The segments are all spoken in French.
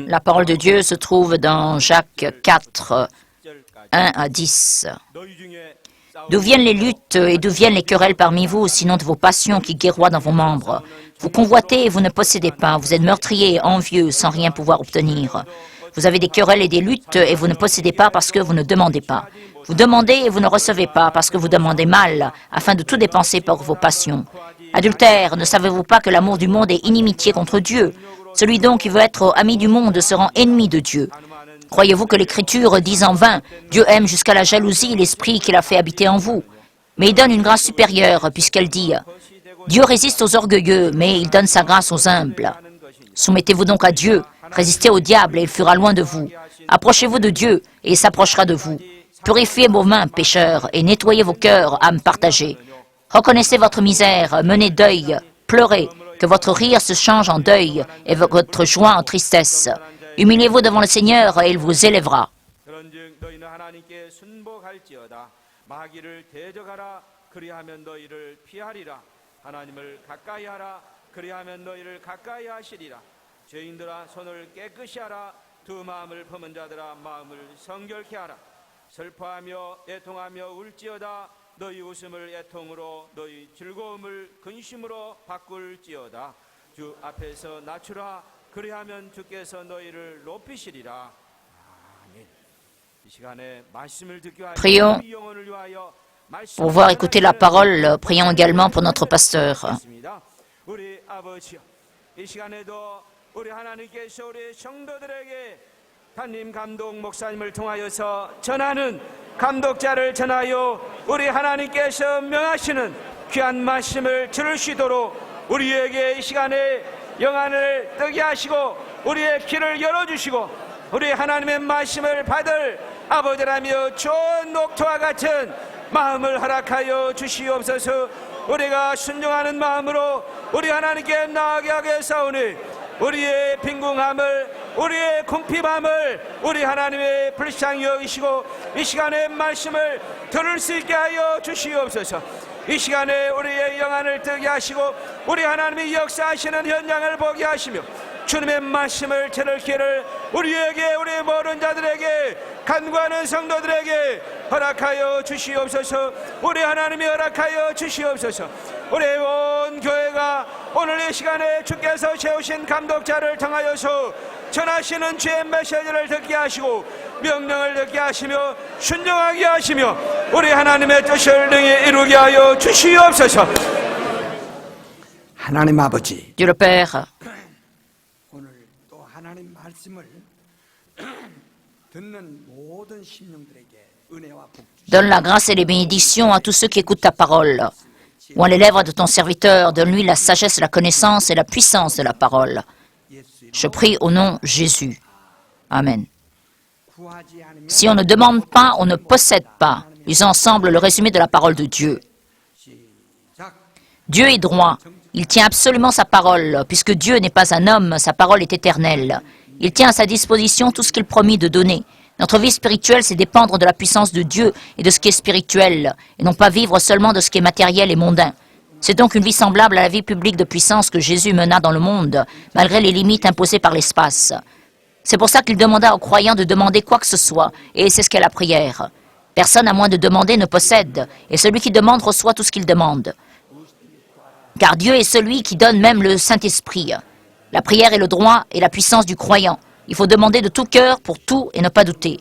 La parole de Dieu se trouve dans Jacques 4, 1 à 10. D'où viennent les luttes et d'où viennent les querelles parmi vous, sinon de vos passions qui guerroient dans vos membres? Vous convoitez et vous ne possédez pas, vous êtes meurtriers et envieux sans rien pouvoir obtenir. Vous avez des querelles et des luttes et vous ne possédez pas parce que vous ne demandez pas. Vous demandez et vous ne recevez pas parce que vous demandez mal, afin de tout dépenser pour vos passions. Adultères, ne savez-vous pas que l'amour du monde est inimitié contre Dieu? Celui donc qui veut être ami du monde se rend ennemi de Dieu. Croyez-vous que l'Écriture dise en vain, Dieu aime jusqu'à la jalousie l'esprit qu'il a fait habiter en vous? Mais il donne une grâce supérieure, puisqu'elle dit, Dieu résiste aux orgueilleux, mais il donne sa grâce aux humbles. Soumettez-vous donc à Dieu, résistez au diable et il fuira loin de vous. Approchez-vous de Dieu et il s'approchera de vous. Purifiez vos mains, pécheurs, et nettoyez vos cœurs, âmes partagées. Reconnaissez votre misère, menez deuil, pleurez, que votre rire se change en deuil et votre joie en tristesse. Humiliez-vous devant le Seigneur et il vous élèvera. 하나님을 가까이 하라. 그리하면 너희를 가까이 하시리라. 죄인들아 손을 깨끗이 하라. 두 마음을 품은 자들아 마음을 성결케 하라. 슬퍼하며 애통하며 울지어다. 너희 웃음을 애통으로 너희 즐거움을 근심으로 바꿀지어다. 주 앞에서 낮추라. 그리하면 주께서 너희를 높이시리라. 아멘. 이 시간에 말씀을 듣기 위하여 Prions 우리 영혼을 위하여 pour pouvoir écouter la parole. Prions également pour notre pasteur. 우리 아버지여, 이 시간에도 우리 하나님께서 우리 성도들에게 담임 감독 목사님을 통하여서 전하는 감독자를 전하여 우리 하나님께서 명하시는 귀한 말씀을 들을 수 있도록 우리에게 이 시간에 영안을 뜨게 하시고 우리의 귀를 열어주시고 우리 하나님의 말씀을 받을 아버지라며 좋은 녹토와 같은 마음을 허락하여 주시옵소서. 우리가 순종하는 마음으로 우리 하나님께 나아가게 하겠사오니 우리의 빈궁함을 우리의 궁핍함을 우리 하나님의 불쌍히 여기시고 이 시간에 말씀을 들을 수 있게 하여 주시옵소서. 이 시간에 우리의 영안을 뜨게 하시고 우리 하나님이 역사하시는 현장을 보게 하시며 주님의 말씀을 들을 길을 우리에게 우리 모든 자들에게 간구하는 성도들에게 허락하여 주시옵소서. 우리 하나님이 허락하여 주시옵소서. 우리 온 교회가 오늘 이 시간에 주께서 세우신 감독자를 통하여서 전하시는 주의 메시지를 듣게 하시고 명령을 듣게 하시며 순종하게 하시며 우리 하나님의 뜻을 능히 이루게 하여 주시옵소서. 하나님 아버지, Dieu le Père, 오늘 또 하나님 말씀을 듣는 모든 심령들에게 은혜와 복 주시옵소서. donne la grâce et les bénédictions à tous ceux qui écoutent ta parole. Oins les lèvres de ton serviteur, donne-lui la sagesse, la connaissance et la puissance de la parole. Je prie au nom de Jésus. Amen. 구하지 않으면 Si on ne demande pas, on ne possède pas. Lisons ensemble le résumé de la parole de Dieu. 시작. Dieu est droit. Il tient absolument sa parole. Puisque Dieu n'est pas un homme, sa parole est éternelle. Il tient à sa disposition tout ce qu'il promit de donner. Notre vie spirituelle, c'est dépendre de la puissance de Dieu et de ce qui est spirituel, et non pas vivre seulement de ce qui est matériel et mondain. C'est donc une vie semblable à la vie publique de puissance que Jésus mena dans le monde, malgré les limites imposées par l'espace. C'est pour ça qu'il demanda aux croyants de demander quoi que ce soit, et c'est ce qu'est la prière. Personne, à moins de demander, ne possède, et celui qui demande reçoit tout ce qu'il demande. Car Dieu est celui qui donne même le Saint-Esprit. La prière est le droit et la puissance du croyant. Il faut demander de tout cœur pour tout et ne pas douter.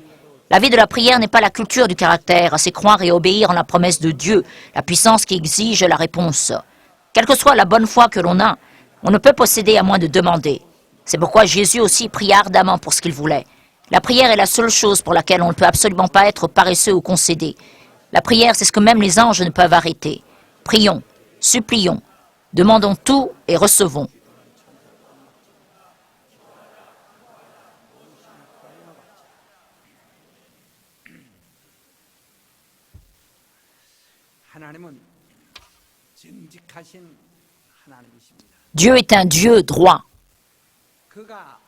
La vie de la prière n'est pas la culture du caractère, c'est croire et obéir en la promesse de Dieu, la puissance qui exige la réponse. Quelle que soit la bonne foi que l'on a, on ne peut posséder à moins de demander. C'est pourquoi Jésus aussi pria ardemment pour ce qu'il voulait. La prière est la seule chose pour laquelle on ne peut absolument pas être paresseux ou concédé. La prière, c'est ce que même les anges ne peuvent arrêter. Prions, supplions, demandons tout et recevons. 하나님은 정직하신 하나님이십니다. Dieu est un Dieu droit. 그가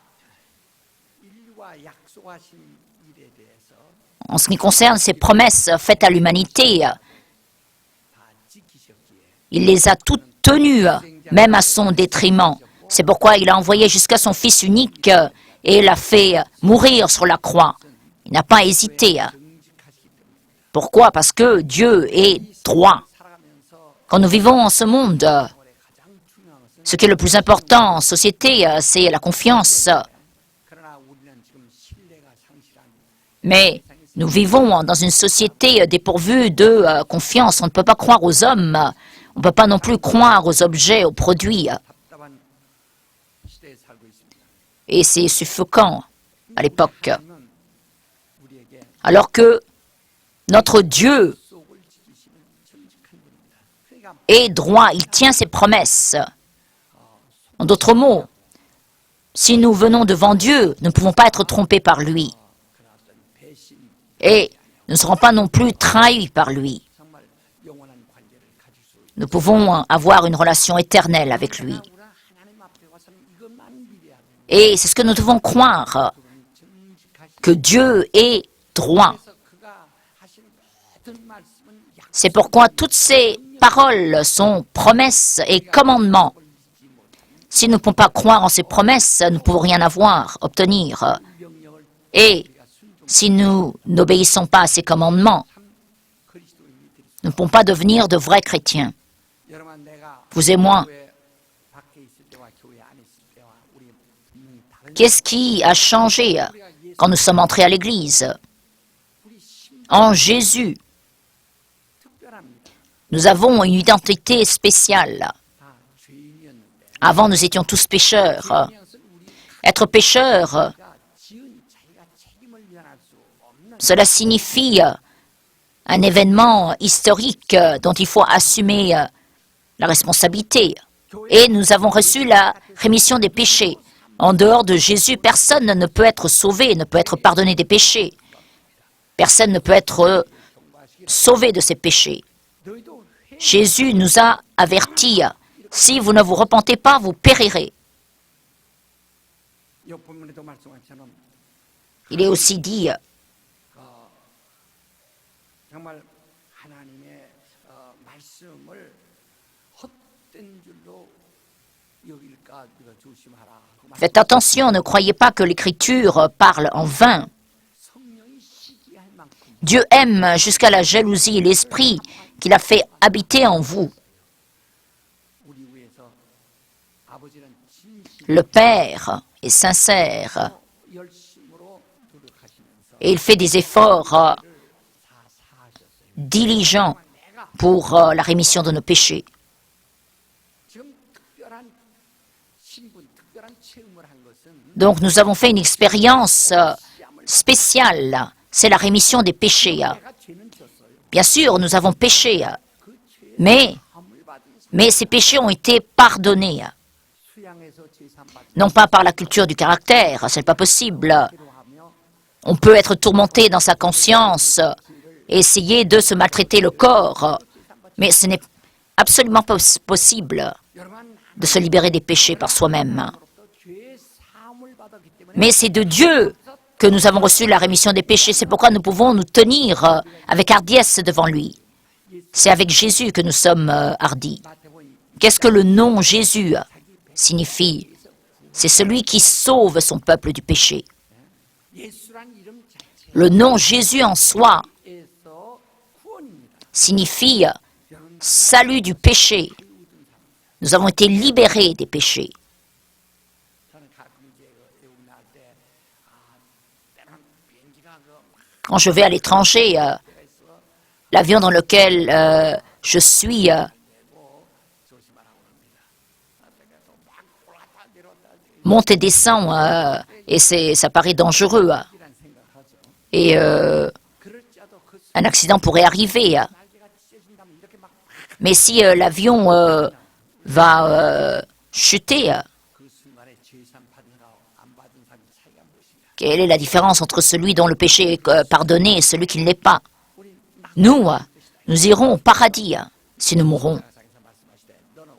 인류와 약속하신 일에 대해서 En ce qui concerne ses promesses faites à l'humanité, 다 지키셨기에 il les a toutes tenues, même à son détriment. C'est pourquoi il a envoyé jusqu'à son Fils unique et l'a fait mourir sur la croix. Il n'a pas hésité. 정직하시기 때문에 Pourquoi? Parce que Dieu est droit. 살아가면서 Quand nous vivons en ce monde, 올해 가장 중요한 것은 ce qui est le plus important en société, c'est la confiance. 그러나 우리는 지금 신뢰가 상실한 Mais nous vivons dans une société dépourvue de confiance. On ne peut pas croire aux hommes. On ne peut pas non plus croire aux objets, aux produits. 답답한 시대에 살고 있습니다. Et c'est suffocant à l'époque. 하나님은 우리에게 Alors que notre Dieu 속을 지키시는 정직한 분입니다. 그러니까 est droit, il tient ses promesses. En d'autres mots, si nous venons devant Dieu, nous ne pouvons pas être trompés par lui. 그런 어떤 배신 Et nous ne serons pas non plus trahis par lui. 정말 영원한 관계를 가질 수 있습니다. Nous pouvons avoir une relation éternelle avec lui. 우리가 하나님 앞에 와서는 이것만 믿어야 돼요. Et c'est ce que nous devons croire, 정직하신 que Dieu est droit. 그래서 그가 하신 모든 말씀은 약 C'est pourquoi toutes ces paroles sont promesses et commandements. Si nous ne pouvons pas croire en ces promesses, nous ne pouvons rien avoir, obtenir. Et si nous n'obéissons pas à ces commandements, nous ne pouvons pas devenir de vrais chrétiens. Vous et moi, qu'est-ce qui a changé quand nous sommes entrés à l'Église? En Jésus, nous avons une identité spéciale. Avant, nous étions tous pécheurs. Être pécheur, cela signifie un événement historique dont il faut assumer la responsabilité. Et nous avons reçu la rémission des péchés. En dehors de Jésus, personne ne peut être sauvé, ne peut être pardonné des péchés. Personne ne peut être sauvé de ses péchés. Jésus nous a avertis, si vous ne vous repentez pas, vous périrez. Il est aussi dit, faites attention, ne croyez pas que l'Écriture parle en vain. Dieu aime jusqu'à la jalousie l'Esprit qu'il a fait habiter en vous. Le Père est sincère et il fait des efforts diligents pour la rémission de nos péchés. Donc nous avons fait une expérience spéciale, c'est la rémission des péchés. Bien sûr, nous avons péché, mais ces péchés ont été pardonnés. Non pas par la culture du caractère, ce n'est pas possible. On peut être tourmenté dans sa conscience et essayer de se maltraiter le corps, mais ce n'est absolument pas possible de se libérer des péchés par soi-même. Mais c'est de Dieu que nous avons reçu la rémission des péchés. C'est pourquoi nous pouvons nous tenir avec hardiesse devant lui. C'est avec Jésus que nous sommes hardis. Qu'est-ce que le nom Jésus signifie? C'est celui qui sauve son peuple du péché. Le nom Jésus en soi signifie salut du péché. Nous avons été libérés des péchés. Quand je vais à l'étranger, l'avion dans lequel je suis monte et descend et ça paraît dangereux. Et un accident pourrait arriver. Mais si l'avion va chuter, quelle est la différence entre celui dont le péché est pardonné et celui qui ne l'est pas? Nous irons au paradis si nous mourrons.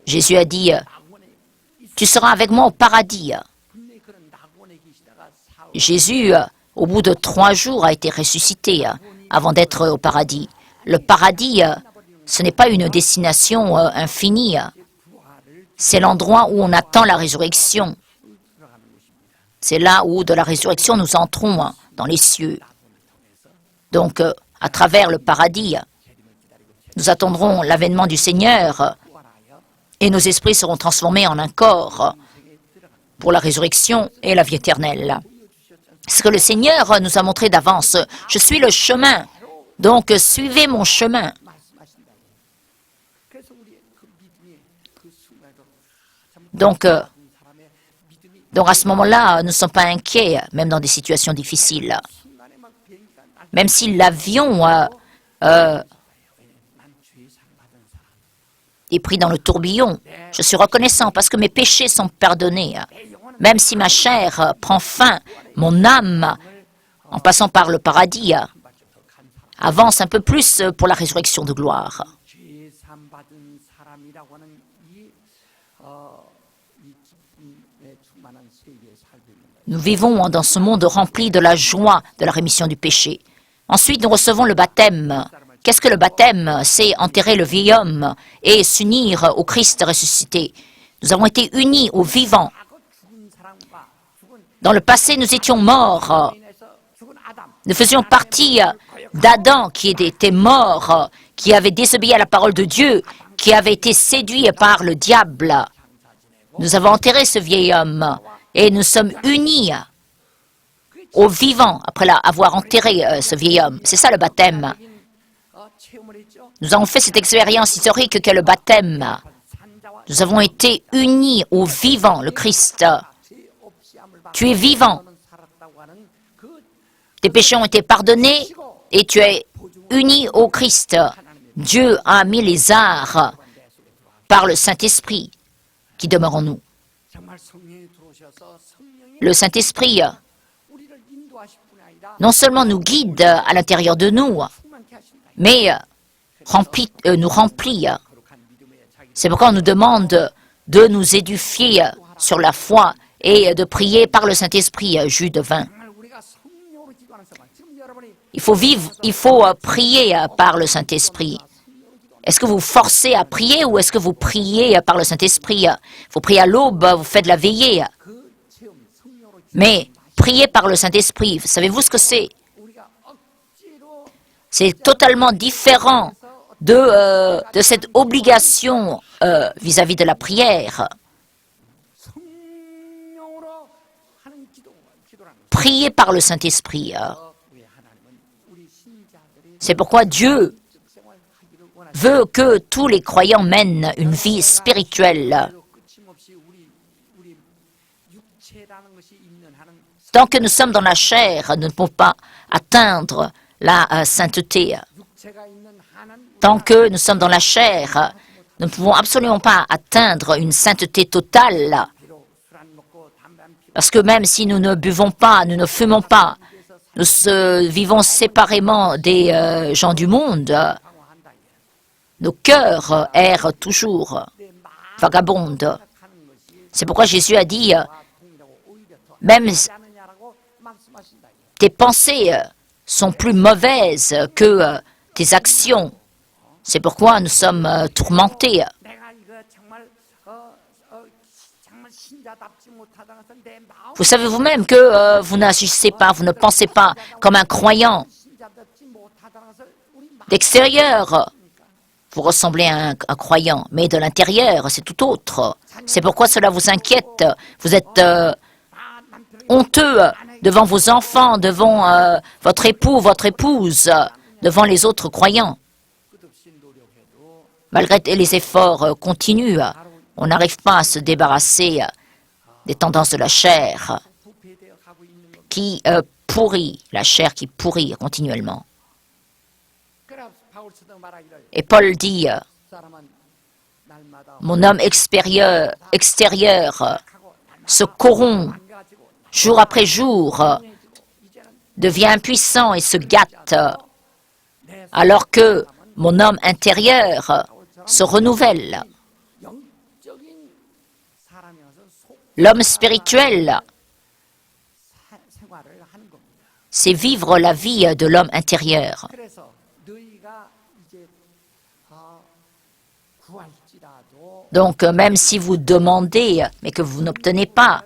Jésus a dit, tu seras avec moi au paradis. Jésus, au bout de 3 jours, a été ressuscité avant d'être au paradis. Le paradis, ce n'est pas une destination infinie. C'est l'endroit où on attend la résurrection. C'est là où, de la résurrection, nous entrons dans les cieux. Donc, à travers le paradis, nous attendrons l'avènement du Seigneur et nos esprits seront transformés en un corps pour la résurrection et la vie éternelle. Ce que le Seigneur nous a montré d'avance, je suis le chemin, donc suivez mon chemin. Donc à ce moment-là, nous ne sommes pas inquiets, même dans des situations difficiles. Même si l'avion est pris dans le tourbillon, je suis reconnaissant parce que mes péchés sont pardonnés. Même si ma chair prend fin, mon âme, en passant par le paradis, avance un peu plus pour la résurrection de gloire. Nous vivons dans ce monde rempli de la joie de la rémission du péché. Ensuite, nous recevons le baptême. Qu'est-ce que le baptême? C'est enterrer le vieil homme et s'unir au Christ ressuscité. Nous avons été unis au vivant. 과거 죽은 사람과 죽은 Dans le passé, nous étions morts. 인해서 죽은 아담 Nous faisions partie d'Adam qui était mort, qui avait désobéi à la parole de Dieu, qui avait été séduit par le diable. Nous avons enterré ce vieil homme et nous sommes unis au vivant après avoir enterré ce vieil homme. C'est ça le baptême. 체험을 했죠. Nous avons fait cette expérience historique qu'est le baptême. 산자와 Nous avons été unis au vivant, le Christ. 죄 없이 함을 받고 Tu es vivant. 살았다고 하는 그 Tes péchés ont été pardonnés et tu es uni au Christ. Dieu a mis les arts par le Saint-Esprit qui demeure en nous. 정말 성령이 들어오셔서 성령이 Le Saint-Esprit 우리를 인도하실 뿐 아니라 non seulement nous guide à l'intérieur de nous, 충만케 하신다. mais nous remplit. 거룩한 믿음의 자기 C'est pourquoi on nous demande de nous édifier sur la foi et de prier par le Saint-Esprit, Jude 20. 정말 우리가 성령으로 기도하는 생활. 지금 여러분이 Il faut prier par le Saint-Esprit. Est-ce que vous forcez à prier ou est-ce que vous priez par le Saint-Esprit? Vous priez à l'aube, vous faites la veillée. 그 체험 성령으로 Mais prier par le Saint-Esprit, savez-vous ce que c'est? 우리가 억지로 C'est totalement différent de cette obligation vis-à-vis de la prière. 성령으로 하는 기도라는 Prier par le Saint-Esprit. 우리 하나님은 우리 신자들이 C'est pourquoi Dieu 생활하기를 원하시는 veut que tous les croyants mènent une vie spirituelle. 끊임없이 우리 육체라는 것이 있는 한은 Tant que nous sommes dans la chair, nous ne pouvons pas atteindre la sainteté. 육체가 있는 한은 Tant que nous sommes dans la chair, nous ne pouvons absolument pas atteindre une sainteté totale. 비록 술 안 먹고 담배 안 피우고 Parce que même si nous ne buvons pas, nous ne fumons pas, nous vivons séparément des gens du monde, 방황한다. nos cœurs errent toujours, 내 마음 vagabondent. 하는 것이 C'est pourquoi Jésus a dit, 동일하고 오히려 더 même 하지 않느냐라고 말씀하신다. tes pensées sont plus mauvaises que tes actions. C'est pourquoi nous sommes tourmentés. 내가 이거 정말 정말 신자답지 못하다는 것은 내 마음 Vous savez vous-même que vous n'agissez pas, vous ne pensez pas comme un croyant. 신자답지 못하다는 것을 우리 마음 D'extérieur, vous ressemblez à un croyant, mais de l'intérieur, c'est tout autre. C'est pourquoi cela vous inquiète. Vous êtes 남편을 honteux devant vos enfants, devant votre époux, votre épouse, devant les autres croyants. 끝없이 노력해도 Malgré les efforts continus, on n'arrive pas à se débarrasser des tendances de la chair 부패되어 가고 있는 것. qui pourrit, la chair qui pourrit continuellement. 그래서 바울서도 말하기를 Et Paul dit, 사람은 날마다 mon homme extérieur 하고 se corrompt 망가지고 jour après jour, 이제는 devient impuissant et se gâte, 내 alors que mon homme intérieur se renouvelle. 영적인 사람이어서 속 L'homme spirituel, 생활을 하는 겁니다. c'est vivre la vie de l'homme intérieur. 그래서 너희가 이제 구할지라도 Donc, même si vous demandez, mais que vous n'obtenez pas,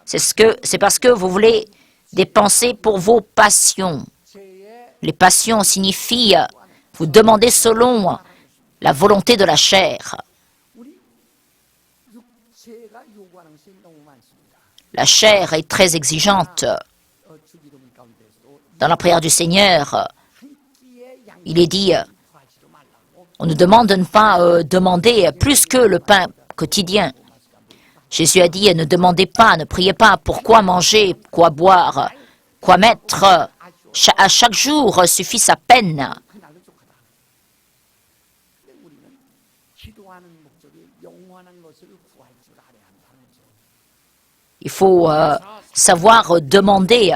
c'est parce que vous voulez dépenser pour vos passions. 죄의 Les passions signifient vous demandez selon la volonté de la chair. 우리 육체가 요구하는 것이 너무 많습니다. La chair est très exigeante. 주기도문 가운데서도 Dans la prière du Seigneur, 한 끼의 양 il est dit, 구하지도 말라고 on nous demande de ne pas demander plus que le pain quotidien. Jésus a dit, ne demandez pas, ne priez pas, pourquoi manger, quoi boire, quoi mettre. À chaque jour suffit sa peine. 그날로 족하다. 근데 우리는 기도하는 목적이 영원한 것을 구할 줄 알아야 한다는 거죠. Il faut savoir demander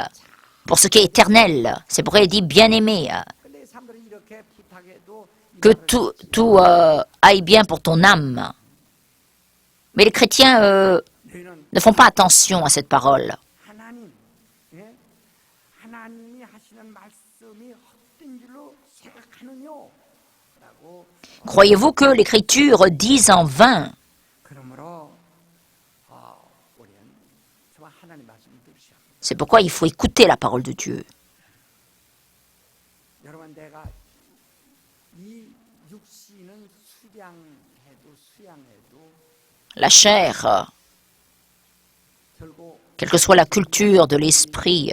pour ce qui est éternel. C'est pourquoi il dit bien-aimé, 근데 사람들이 이렇게 부탁해도 que tout aille bien pour ton âme. Mais les chrétiens 너희는 ne font pas attention à cette parole. 하나님, 하나님이 하시는 말씀이 헛된 줄로 생각하느뇨. Croyez-vous que l'Écriture dise en vain? 그러므로 우리는 정말 하나님 말씀을 들으셔야 합니다. C'est pourquoi il faut écouter la parole de Dieu. 여러분 내가 이 육신은 수양해도 La chair, 결국 quelle que soit la culture de l'esprit,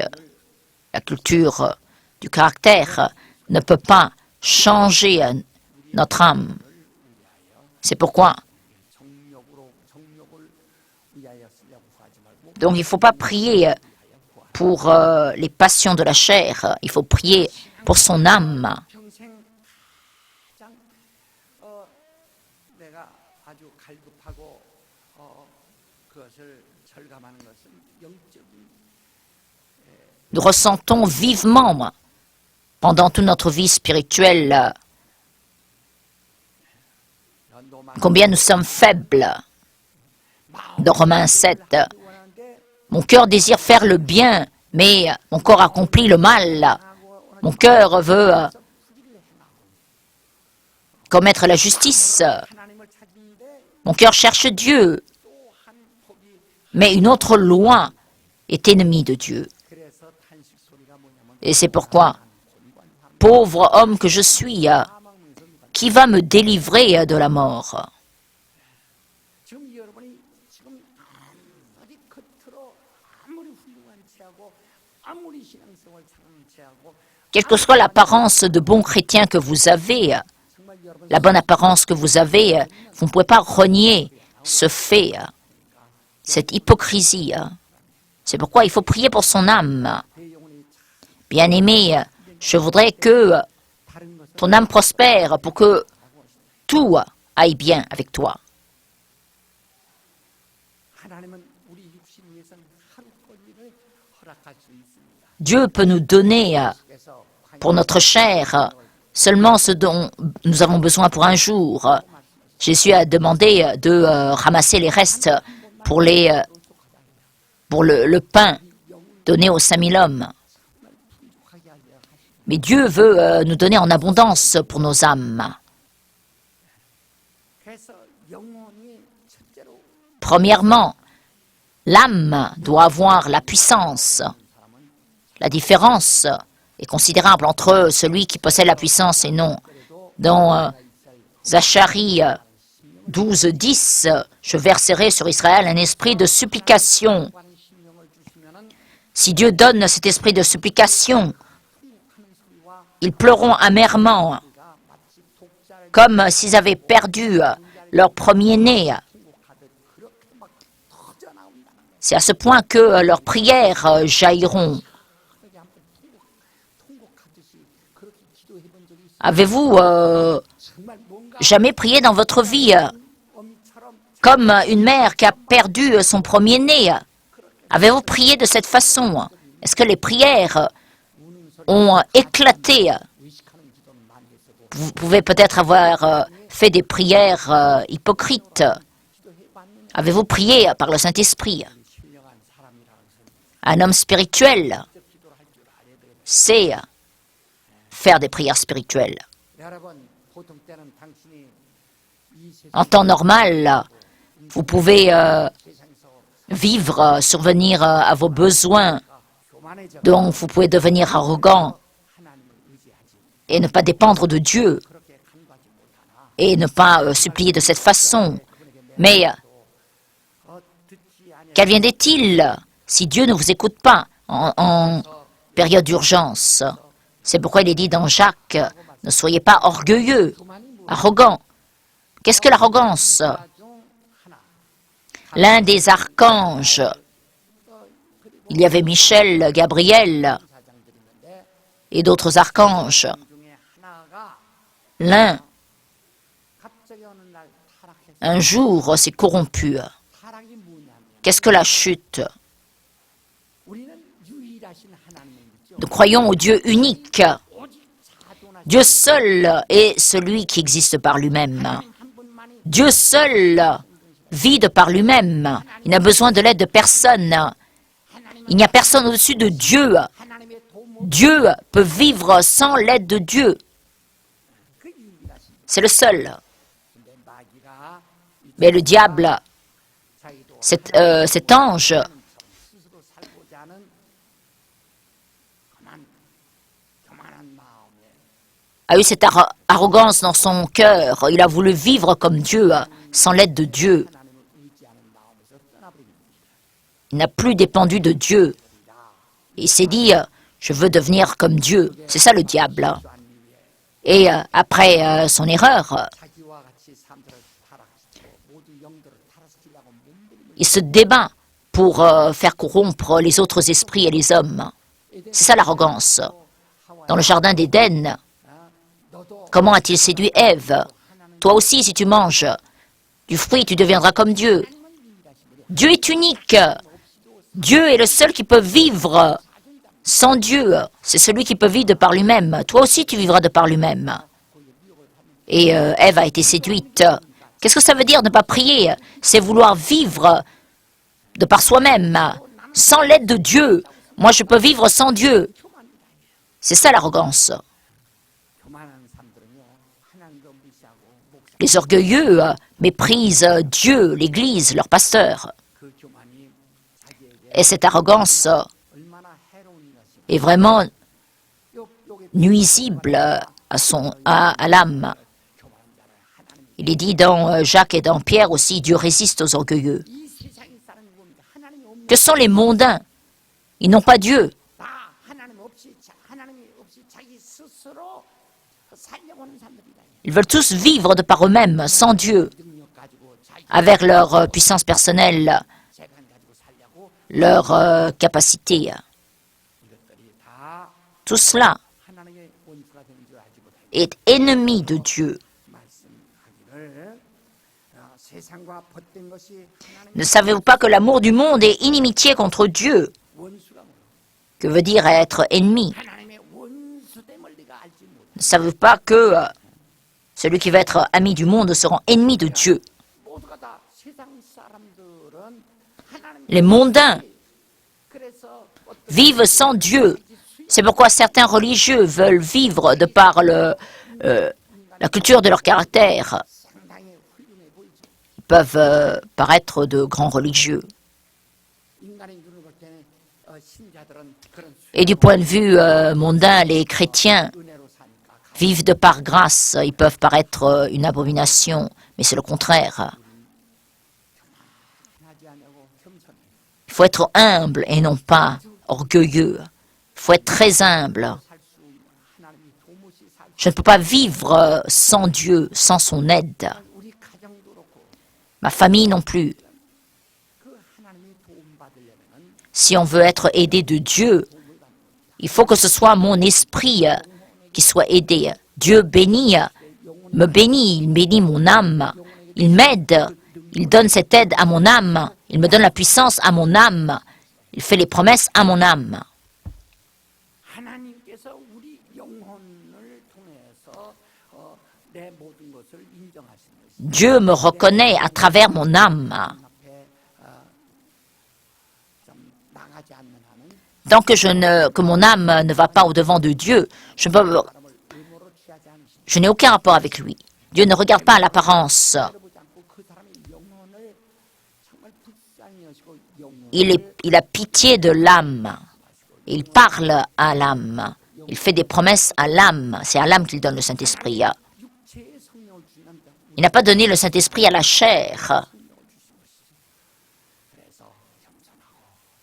la culture du caractère, ne peut pas changer notre âme. C'est pourquoi, 정욕을 위하여 쓰려고 하지 말고 donc il ne faut pas prier pour les passions de la chair, il faut prier pour son âme. 평생 가장 내가 아주 갈급하고 그것을 절감하는 것은 영적인 Nous ressentons vivement, pendant toute notre vie spirituelle, combien nous sommes faibles. Dans Romains 7, mon cœur désire faire le bien, mais mon corps accomplit le mal. Mon cœur veut commettre la justice. 하나님을 찾는데 Mon cœur cherche Dieu, 또한 법이 mais une autre loi est ennemie de Dieu. 그래서 탄식 소리가 뭐냐면 Et c'est pourquoi, pauvre homme que je suis, qui va me délivrer de la mort? 지금 여러분이 지금 아무리 겉으로 아무리 훌륭한 체하고 아무리 신앙생활 잘하는 체하고 Quelle que soit l'apparence de bon chrétien que vous avez, 정말 여러분 la bonne apparence que vous avez, vous ne pouvez pas renier ce fait, cette hypocrisie. C'est pourquoi il faut prier pour son âme. 내 영혼이 Bien-aimé, je voudrais que 다른 것은 ton âme prospère pour que tout aille bien avec toi. 하나님은 우리 육신 위해서는 하루거리를 허락할 수 있습니다. Dieu peut nous donner 그래서 pour notre chair seulement ce dont nous avons besoin pour un jour. Jésus a demandé de ramasser les restes pour, pour le pain donné aux 5000 hommes. 부족하게 하려 하시고 Mais Dieu veut nous donner en abondance pour nos âmes. 그래서 영혼이 첫째로 Premièrement, l'âme doit avoir la puissance. La différence est considérable entre celui qui possède la puissance et non. Dans Zacharie 12:10, je verserai sur Israël un esprit de supplication. 하는 심령을 주시면은 Si Dieu donne cet esprit de supplication, 하는 소리와 ils pleureront amèrement, 우리가 마치 독자를 comme s'ils avaient perdu leur premier-né. 통곡하듯 그렇게 막 터져 나온다는 거예요. C'est à ce point que leurs prières jailliront. 그렇게 한번 통곡하듯이 그렇게 기도해 본 적이 있어요. Avez-vous 정말 뭔가 jamais prié dans votre vie 어미처럼 comme une mère qui a perdu son premier-né? Avez-vous prié de cette façon? Est-ce que les prières ont éclaté? 의식하는 기도는 많이 했어도 Vous pouvez peut-être avoir fait des prières hypocrites. 기도해 봤는데 Avez-vous prié par le Saint-Esprit? 신령한 사람이라는 것은 Un homme spirituel 직접 기도를 할 줄 알아야 돼요. sait faire des prières spirituelles. 여러분 보통 때는 당신이 이 En temps normal, vous pouvez 세상에서 vivre, survenir à vos besoins, 교만해져 donc vous pouvez devenir arrogant 하나님을 의지하지 et ne pas dépendre de Dieu 그렇게 간과하지 못하나 et ne pas supplier de cette façon. Mais 듣지 아니하고 qu'adviendrait-il si Dieu ne vous écoute pas en période d'urgence? C'est pourquoi il est dit dans Jacques, ne soyez pas orgueilleux, arrogants. Qu'est-ce que l'arrogance? 중 하나 L'un des archanges, il y avait Michel, Gabriel 사장들이 있는데 et d'autres archanges. 중에 하나가 L'un, 갑자기 어느 날 타락했어. un jour, s'est corrompu. 타락이 뭐냐면 Qu'est-ce que la chute? 우리는 유일하신 하나님을 믿죠. Nous croyons au Dieu unique. 오직 자존하신 Dieu seul est celui qui existe par lui-même. 한 분만이 Dieu seul vit de par lui-même. Il n'a besoin de l'aide de personne. Il n'y a personne au-dessus de Dieu. 하나님의 도움 Dieu peut vivre sans l'aide de Dieu. 그 유일하신 C'est le seul. 근데 마귀가 Mais le diable, 자기도 cet ange, 스스로 살고자 하는 교만한 마음에 a eu cette arrogance dans son cœur. Il a voulu vivre comme Dieu, sans l'aide de Dieu. 하나님을 의지하는 마음에서 떠나버린 겁니다. Il n'a plus dépendu de Dieu. Il s'est dit, je veux devenir comme Dieu. C'est ça le diable. Et après son erreur, 자기와 같이 사람들을 타락시키고 모두 영들을 타락시키려고 몸부림을 il se débat pour faire corrompre les autres esprits et les hommes. C'est ça l'arrogance. Dans le jardin d'Éden, 너도 comment a-t-il séduit Ève? Toi aussi, si tu manges du fruit, tu deviendras comme Dieu. Dieu est unique. Dieu est le seul qui peut vivre sans Dieu. C'est celui qui peut vivre de par lui-même. Toi aussi, tu vivras de par lui-même. Et Ève a été séduite. Qu'est-ce que ça veut dire ne pas prier? C'est vouloir vivre de par soi-même, sans l'aide de Dieu. Moi, je peux vivre sans Dieu. C'est ça l'arrogance. 교만한 사람들은요 하나님도 무시하고 목사 Les orgueilleux méprisent Dieu, l'Église, leur pasteur. 그 교만이 자기에게 Et cette arrogance 얼마나 해로운 것이 est vraiment 요게 nuisible à l'âme. Il est dit dans Jacques et dans Pierre aussi, Dieu résiste aux orgueilleux. 이 세상에 사는 뭡니까? 하나님이 없는 Que sont les mondains? Ils n'ont pas Dieu. 다 하나님이 없이 자기 스스로 살려고 하는 사람들이다. Ils veulent tous vivre de par eux-mêmes, sans Dieu, 능력 가지고 자기 avec leur puissance personnelle, 재간 가지고 살려고 leur capacité. 이것들이 다 Tout cela 하나님의 원수가 되는 줄 알지 못하고 est ennemi de Dieu. 말씀하기를 세상과 벗된 것이 하나님의 Ne savez-vous pas que l'amour du monde est inimitié contre Dieu? 원수가 뭐예요? Que veut dire être ennemi? 하나님의 원수됨을 네가 알지 못해. Ne savez-vous pas que celui qui va être ami du monde sera ennemi de Dieu? 모두가 다 세상 사람들은 하나님 Les mondains 그래서 어떤 vivent sans Dieu. C'est pourquoi certains religieux veulent vivre de par la culture de leur caractère. 상당히 훌륭해 보이죠. Ils peuvent paraître de grands religieux. 인간의 눈을 볼 때는 신자들은 그런 Et du point de vue mondain, les chrétiens 은혜로 사니까 vivent de par grâce. Ils peuvent paraître une abomination, mais c'est le contraire. 하지 않냐고 겸손해. Il faut être humble et non pas orgueilleux. Il faut être très humble. 살수 하나님이 도무지 살 Je ne peux pas vivre sans Dieu, sans son aide. 우리 가정도 그렇고 Ma famille non plus. 그 하나님이 도움 받으려면은 Si on veut être aidé de Dieu, il faut que ce soit mon esprit qui soit aidé. Dieu me bénit, il bénit mon âme. Il m'aide, il donne cette aide à mon âme. Il me donne la puissance à mon âme. Il fait les promesses à mon âme. 하나님께서 우리 영혼을 통해서 내 모든 것을 인정하시는 것이 Dieu me reconnaît à travers mon âme. 앞에 좀 나가지 않는 한은 Tant que mon âme ne va pas au-devant de Dieu, je 의무로 취하지 않으시는 n'ai aucun rapport avec lui. Dieu ne regarde pas à l'apparence. 보지 않고 그 사람의 영혼을 정말 불쌍히 여시고 영혼을 Il a pitié de l'âme. Il parle à l'âme. Il fait des promesses à l'âme. C'est à l'âme qu'il donne le Saint-Esprit. 육체의 성령을 주신답니다. Il n'a pas donné le Saint-Esprit à la chair. 그래서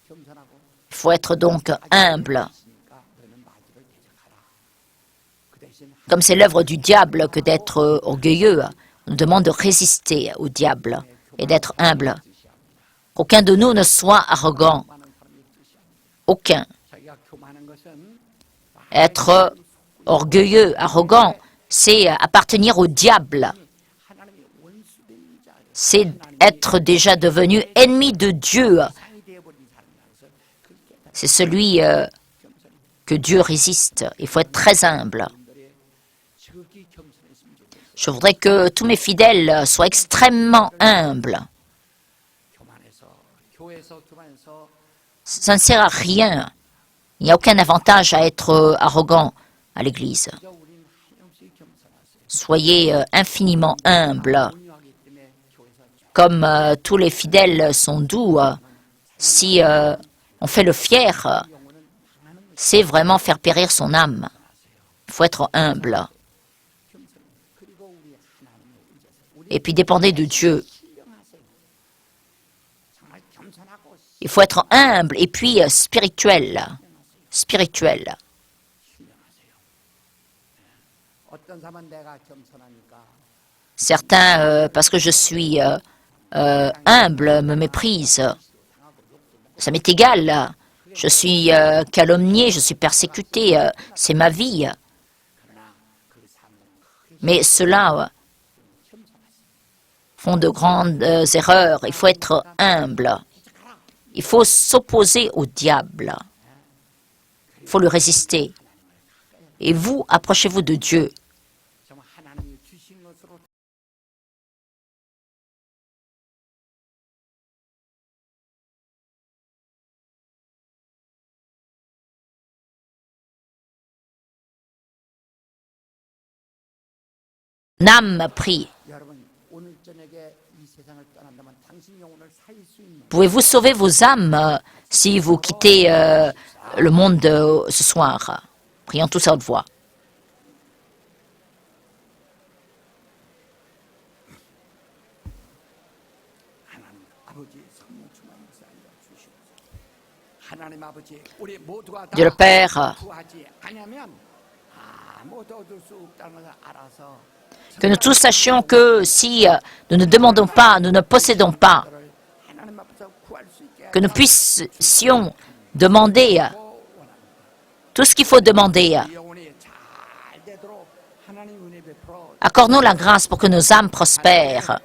겸손하고 Il faut être donc humble. 있으니까 너는 마귀를 대적하라. 그 대신 Comme c'est l'œuvre du diable que d'être orgueilleux, on nous demande de résister au diable et d'être humble. Qu'aucun de nous ne soit arrogant. 많은 사람이 뜻이 아니에요. Aucun. 자기가 교만한 것은 Être orgueilleux, arrogant, c'est appartenir au diable. 하나님의 원수된 자 C'est être déjà devenu ennemi de Dieu. 상이 되어버린 사람이라는 것을 그렇게 C'est celui que Dieu résiste. Il faut être très humble. 여러분들이 지극히 겸손했으면 좋겠어요. Je voudrais que tous mes fidèles soient extrêmement humbles. 교회에서 교만해서 Ça ne sert à rien. Il n'y a aucun avantage à être arrogant à l'Église. 그저 우리는 한없이 겸손하세요. Soyez infiniment humbles. 온유하기 때문에 교회에서 Comme tous les fidèles sont doux, si on fait le fier, c'est vraiment faire périr son âme. Il faut être humble. 그리고 우리 하나님의 의지에서 우리 Et puis dépendez de Dieu. 신령하세요. 정말 겸손하고 Il faut être humble et puis spirituel. Spirituel. 신령하세요. 어떤 사람은 내가 겸손하니까 Certains, parce que je suis humble, me méprisent. Ça m'est égal. Je suis calomnié, je suis persécuté. C'est ma vie. Mais ceux-là font de grandes erreurs. Il faut être humble. Il faut s'opposer au diable. Il faut le résister. Et vous, approchez-vous de Dieu. 정말 하나님이 주신 것으로 Mon âme prie. 여러분 오늘 저녁에 이 세상을 떠난다면 당신 영혼을 살릴 수 있는 Pouvez-vous sauver vos âmes si vous quittez le monde ce soir? Prions tous à haute voix. 하나님 아버지의 성령 충만 역사하여 주시옵소서. 하나님 아버지 우리 모두가 다 Dieu le Père, 구하지 않으면 아무도 얻을 수 없다는 것을 알아서 que nous tous sachions que si nous ne demandons pas, nous ne possédons pas, 그를 하나님 앞에서 구할 수 있게 que nous puissions demander tout ce qu'il faut demander. 우리 영혼이 잘 되도록 하나님 은혜 베풀어 Accorde-nous la grâce pour que nos âmes prospèrent.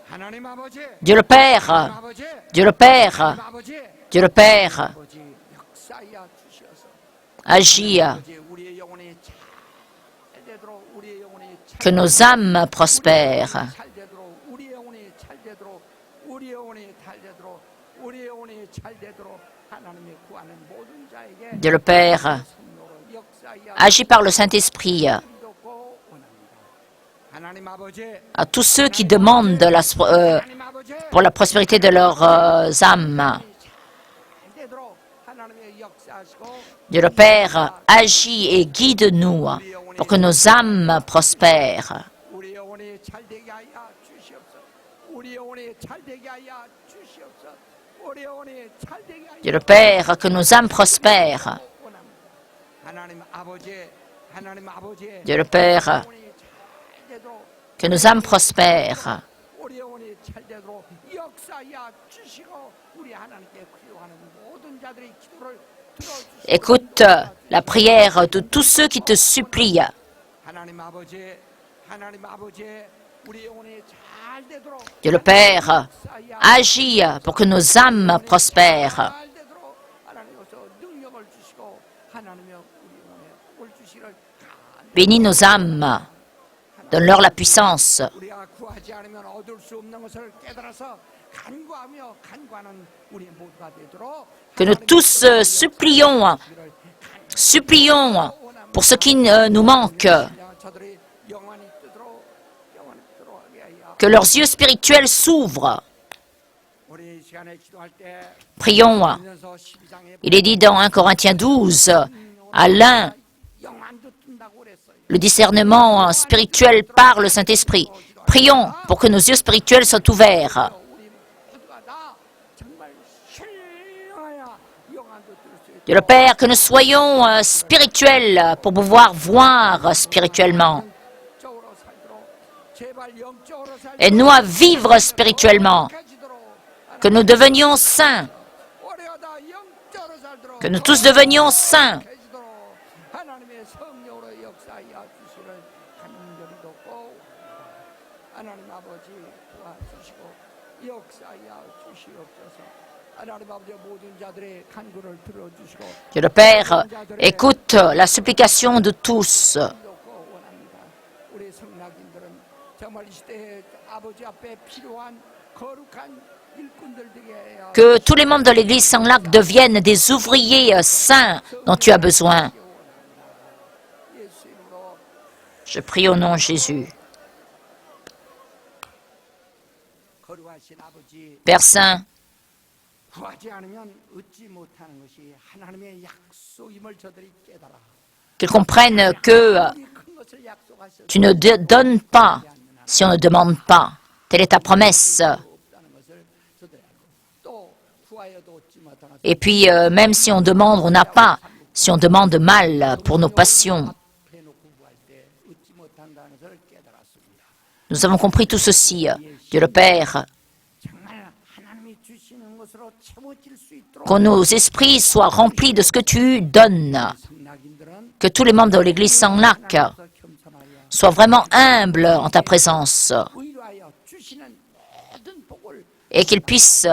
하나님 아버지 Dieu le Père, 아버지 Dieu le Père, 아버지 Dieu le Père, 아버지 역사하여 주시어서 agis, 아버지 우리의 영혼이 잘 되도록 우리의 영혼이 que nos âmes prospèrent. 잘 되도록 우리의 영혼이 잘 되도록 우리의 영혼이 잘 되도록 우리의 영혼이 잘 되도록 하나님의 구하는 모든 자에게 Dieu le Père, 성령으로 역사하여 agis par le Saint-Esprit 주옵고 원합니다. 하나님 아버지 à tous ceux qui demandent 하나님 아버지 pour la prospérité de leurs âmes. 잘 되도록 하나님의 역사하시고 Dieu le Père, agis et guide-nous pour que nos âmes prospèrent. 우리 영혼이 잘 되게 하여 주시옵소서. 우리 영혼이 잘 되게 하여 주시옵소서. 우리 영혼이 잘 되게 하여 Dieu le Père, que nos âmes prospèrent. 원합니다. 하나님 아버지 하나님 아버지 Dieu le Père, 영혼이 잘 되도록 que nos âmes prospèrent. 우리 영혼이 잘 되도록 역사하여 주시고 우리 하나님께 기도하는 모든 자들의 기도를 들어주시고 Écoute la prière de tous ceux qui te supplient. 하나님 아버지 하나님 아버지 우리 영혼이 잘 되도록 Dieu le Père, agis pour que nos âmes prospèrent. 잘 되도록 하나님께서 능력을 주시고 하나님의 우리 영혼에 복을 주시를 Bénis nos âmes. Donne-leur la puissance. 우리가 구하지 않으면 얻을 수 없는 것을 깨달아서 간구하며 간구하는 우리 모두가 되도록 Que nous tous supplions pour ce qui nous manque. 저들이 영원히 뜨도록 하게 하여 Que leurs yeux spirituels s'ouvrent. 우리 시간에 기도할 때 Prions. 하면서 12장에 Il est dit dans 1 Corinthiens 12, à l'un, 영안도 뜬다고 그랬어요. le discernement spirituel par le Saint-Esprit. Prions pour que nos yeux spirituels soient ouverts. 우리 모두가 다 정말 신령하여 영안도 뜰 수 있도록 Dieu le Père, que nous soyons spirituels pour pouvoir voir spirituellement. 영적으로 살도록 제발 영적으로 살도록 Aide-nous à vivre spirituellement. Que nous devenions saints. 우리가 다 영적으로 살도록 Que nous tous devenions saints. 해주도록 하나님의 성령으로 역사하여 주시를 간절히 돕고 하나님 아버지 도와주시고 역사하여 주시옵소서. 하나님 아버지 모든 자들의 간구를 들어주시고 Dieu le Père, écoute la supplication de tous. 돕고 원합니다. 우리 성낙인들은 정말 이 시대에 아버지 앞에 필요한 거룩한 일꾼들 되게 해야 Que tous les membres de l'Église Saint-Lac deviennent des ouvriers saints dont tu as besoin. 예수 이름으로 Je prie au nom de Jésus. 거룩하신 아버지, Père Saint, 구하지 않으면 얻지 못하는 것이 하나님의 약속임을 저들이 깨달아. qu'ils comprennent que 우리 큰 것을 약속하셨 tu ne donnes pas si on ne demande pas. Telle est ta promesse. 없다는 것을 저들이 알고, 또 구하여도 얻지 못하는 Et puis, même si on demande, on n'a pas. Si on demande mal pour nos passions. 앞에 놓고 구할 때 얻지 못한다는 것을 깨달았습니다. Nous avons compris tout ceci. Dieu le Père, 정말 하나님이 주시는 것으로 채워질 수 있도록 que nos esprits soient remplis de ce que tu donnes. 성낙인들은 Que tous les membres de l'Église Sang-Lac 겸손하여 soient vraiment humbles en ta présence. 의로하여 주시는 모든 복을 Et qu'ils puissent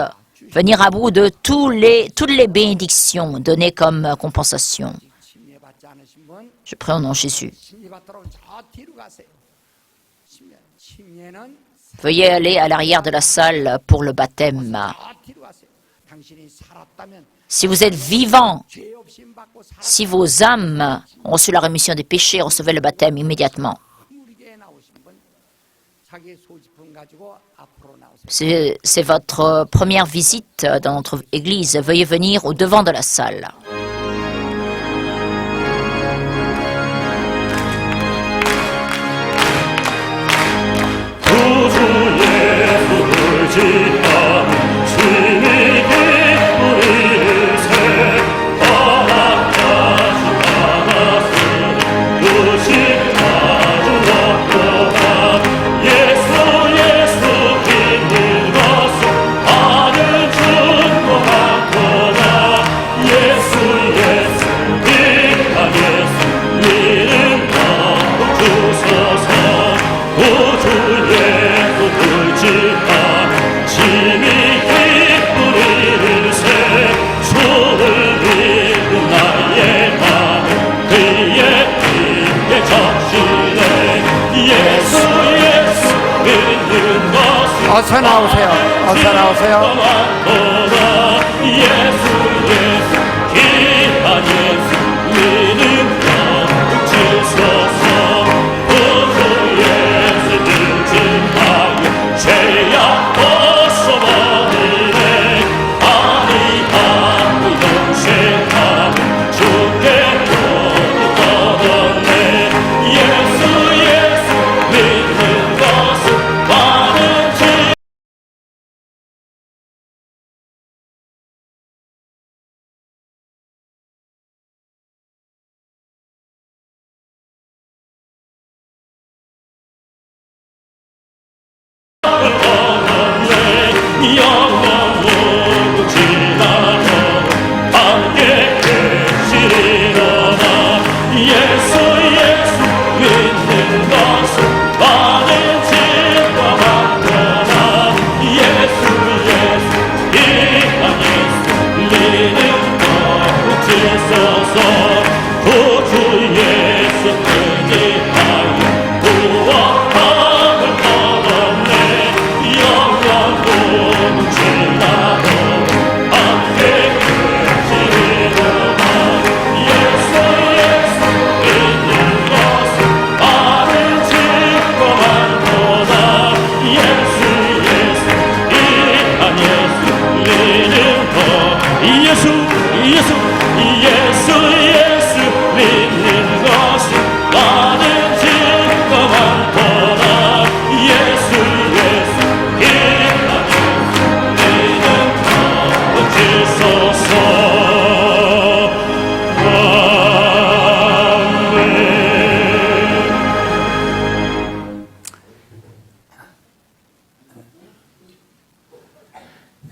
venir à bout de toutes les bénédictions données comme compensation. 침례받지 않으신 분 Je prie au nom de Jésus. 침례받도록 저 뒤로 가세요. 침례는 Veuillez aller à l'arrière de la salle pour le baptême. 저 뒤로 가세요. 당신이 살았다면 Si vous êtes vivant, 죄 없임 받고 si vos âmes ont reçu la rémission des péchés, recevez le baptême immédiatement. 우리 교회에 나오신 분 자기 소지품 가지고 앞으로 나오세요. C'est votre première visite dans notre église. Veuillez venir au devant de la salle. 어서 나오세요. 어서 나오세요.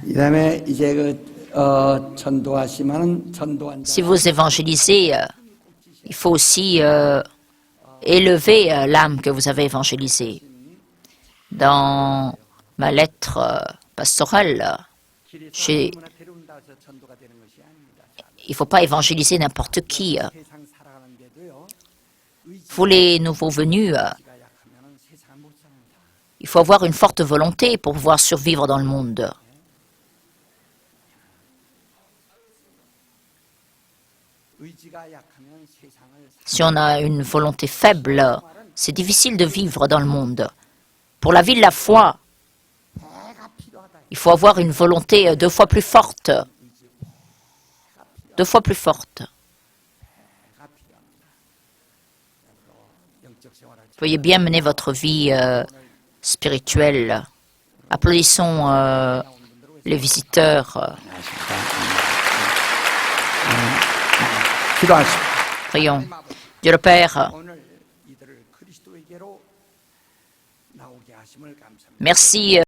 이다음에 이제 전도하시면은 전도한 Si vous évangélisez, il faut aussi élever l'âme que vous avez évangélisée. Dans ma lettre pastorale, il ne faut pas évangéliser n'importe qui. 세상 살아가는데도요. Pour les nouveaux venus, il faut avoir une forte volonté pour pouvoir survivre dans le monde. 의지가 약하면 세상을 Si on a une volonté faible, C'est difficile de vivre dans le monde. Pour la vie de la foi, il faut avoir une volonté 2 fois plus forte. 2 fois plus forte. Veuillez bien mener votre vie spirituelle. Applaudissons les visiteurs. 기도하십시오. Prions. Dieu le Père, 오늘 이들을 그리스도에게로 나오게 하심을 감사합니다. merci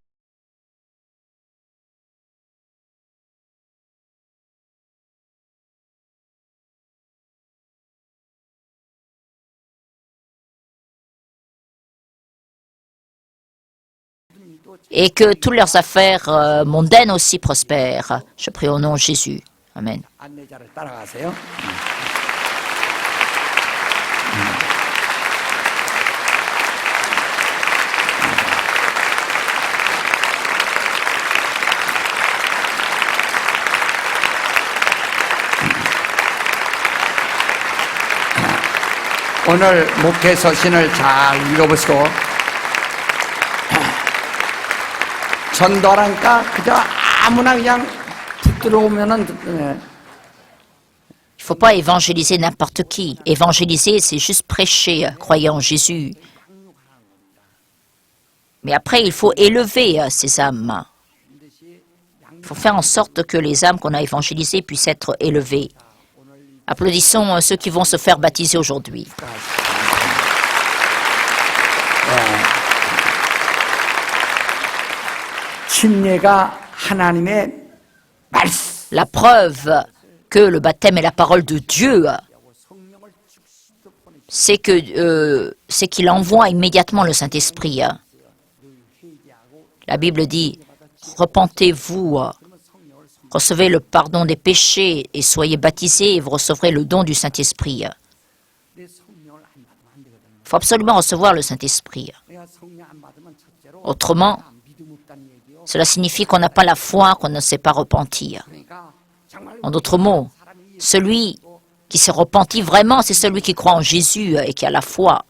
et que toutes leurs affaires mondaines aussi prospèrent. Je prie au nom de Jésus. Amen. 안내자를 따라가세요. 오늘 목회 서신을 잘 읽어보시고 전도하니까 그저 아무나 그냥 붙들어오면은 Il ne faut pas évangéliser n'importe qui. Évangéliser, c'est juste prêcher, croyant en Jésus. Mais après, il faut élever ces âmes. Il faut faire en sorte que les âmes qu'on a évangélisées puissent être élevées. Applaudissons ceux qui vont se faire baptiser aujourd'hui. 침례가 하나님의 말씀. La preuve que le baptême est la parole de Dieu, c'est qu'il envoie immédiatement le Saint-Esprit. La Bible dit, repentez-vous, recevez le pardon des péchés et soyez baptisés et vous recevrez le don du Saint-Esprit. Il faut absolument recevoir le Saint-Esprit. Autrement, cela signifie qu'on n'a pas la foi, qu'on ne sait pas repentir. En d'autres mots, celui qui s'est repenti vraiment, c'est celui qui croit en Jésus et qui a la foi.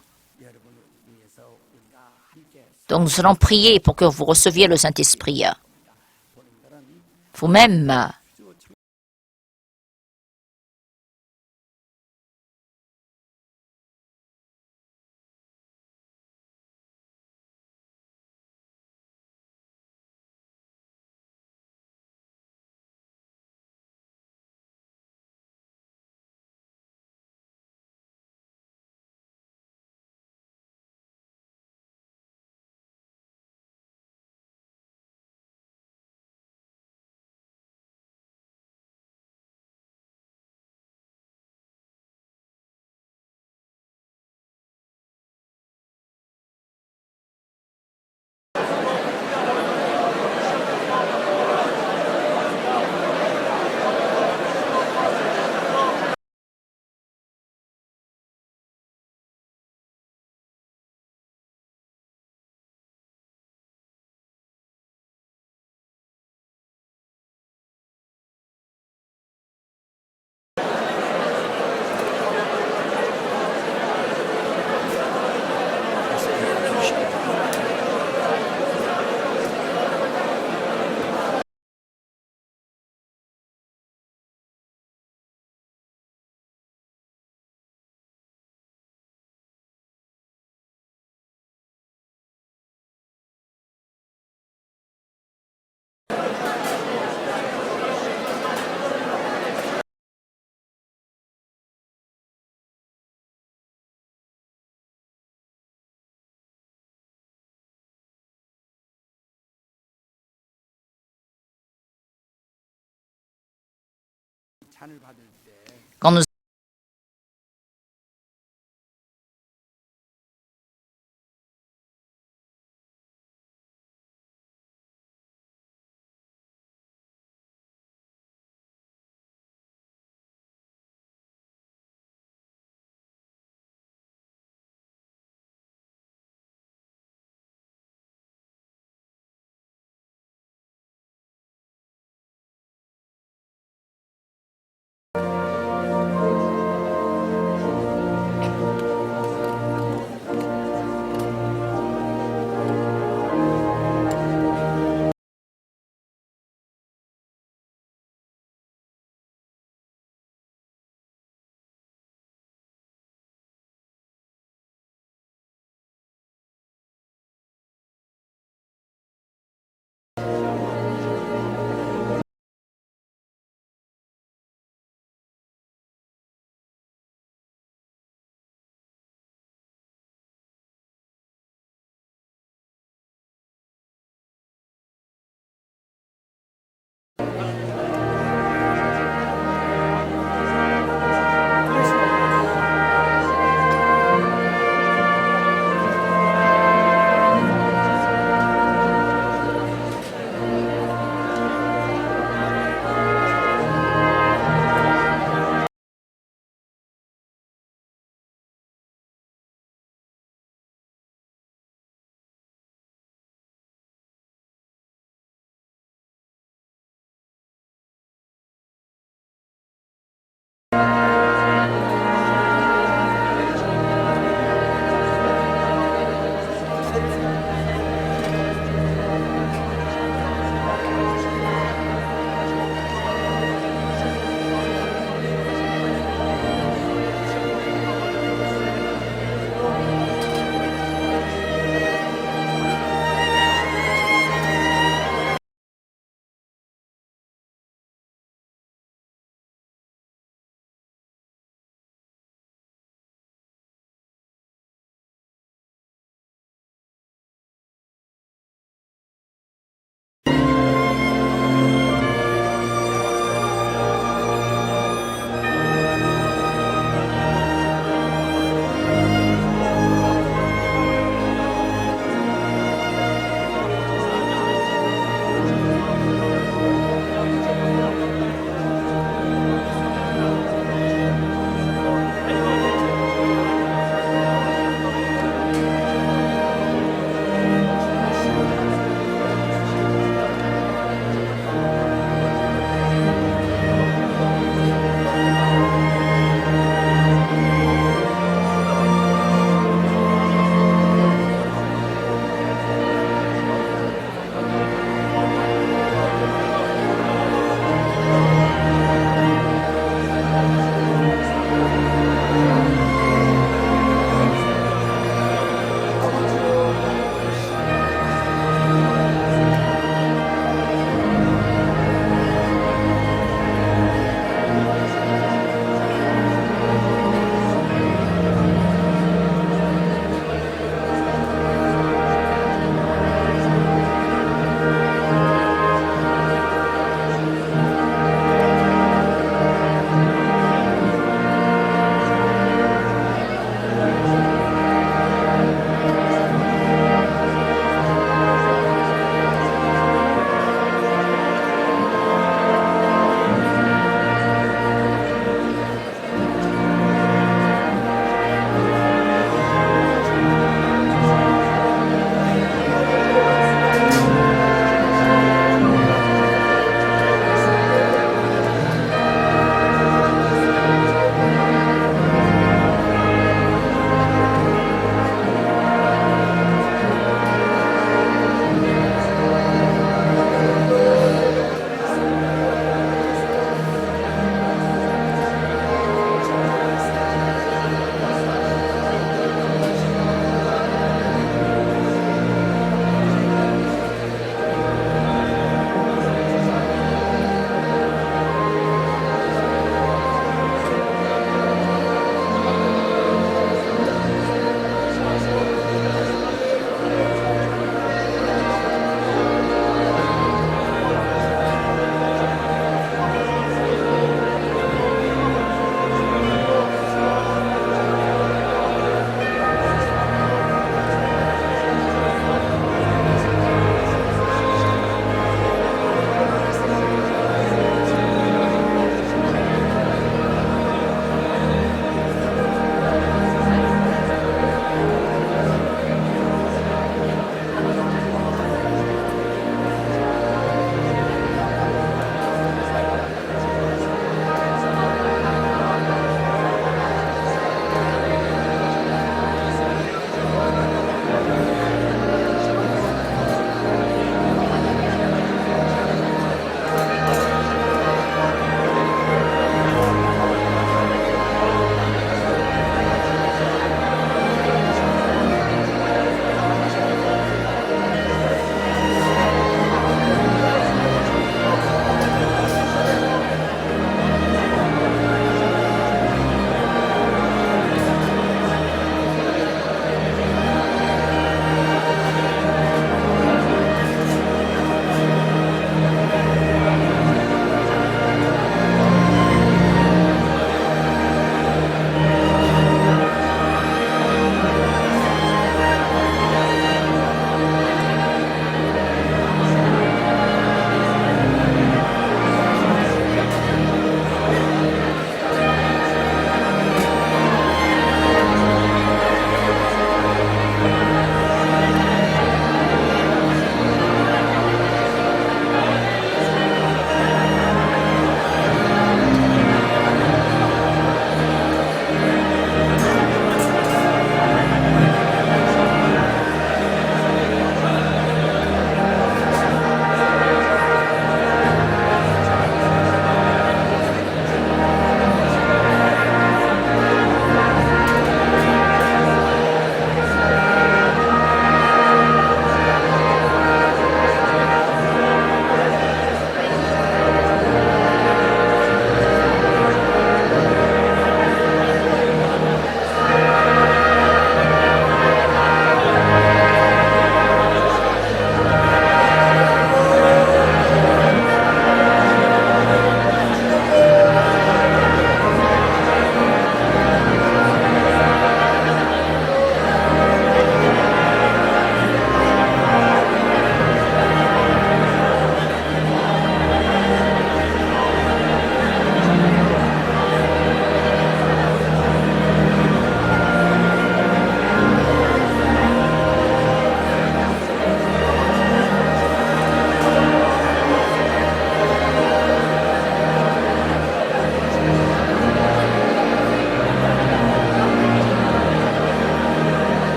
Donc nous allons prier pour que vous receviez le Saint-Esprit. Vous-même, quand nous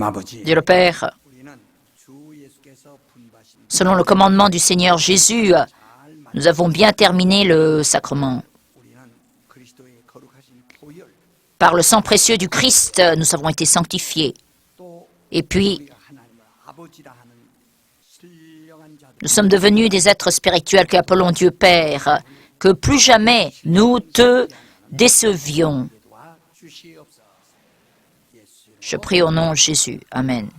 하나님 아버지, Dieu le Père, 우리는 주 예수께서 분바신 selon le commandement du Seigneur Jésus, nous avons bien terminé le sacrement. 우리는 그리스도의 거룩하신 보혈 Par le sang précieux du Christ, nous avons été sanctifiés. 또 Et puis, 우리가 하나님을 아버지라 하는 신령한 자들 nous sommes devenus des êtres spirituels que appelons Dieu Père, que plus jamais nous te décevions. 도와 주시옵소서. 예수 Je prie au nom de Jésus. Amen.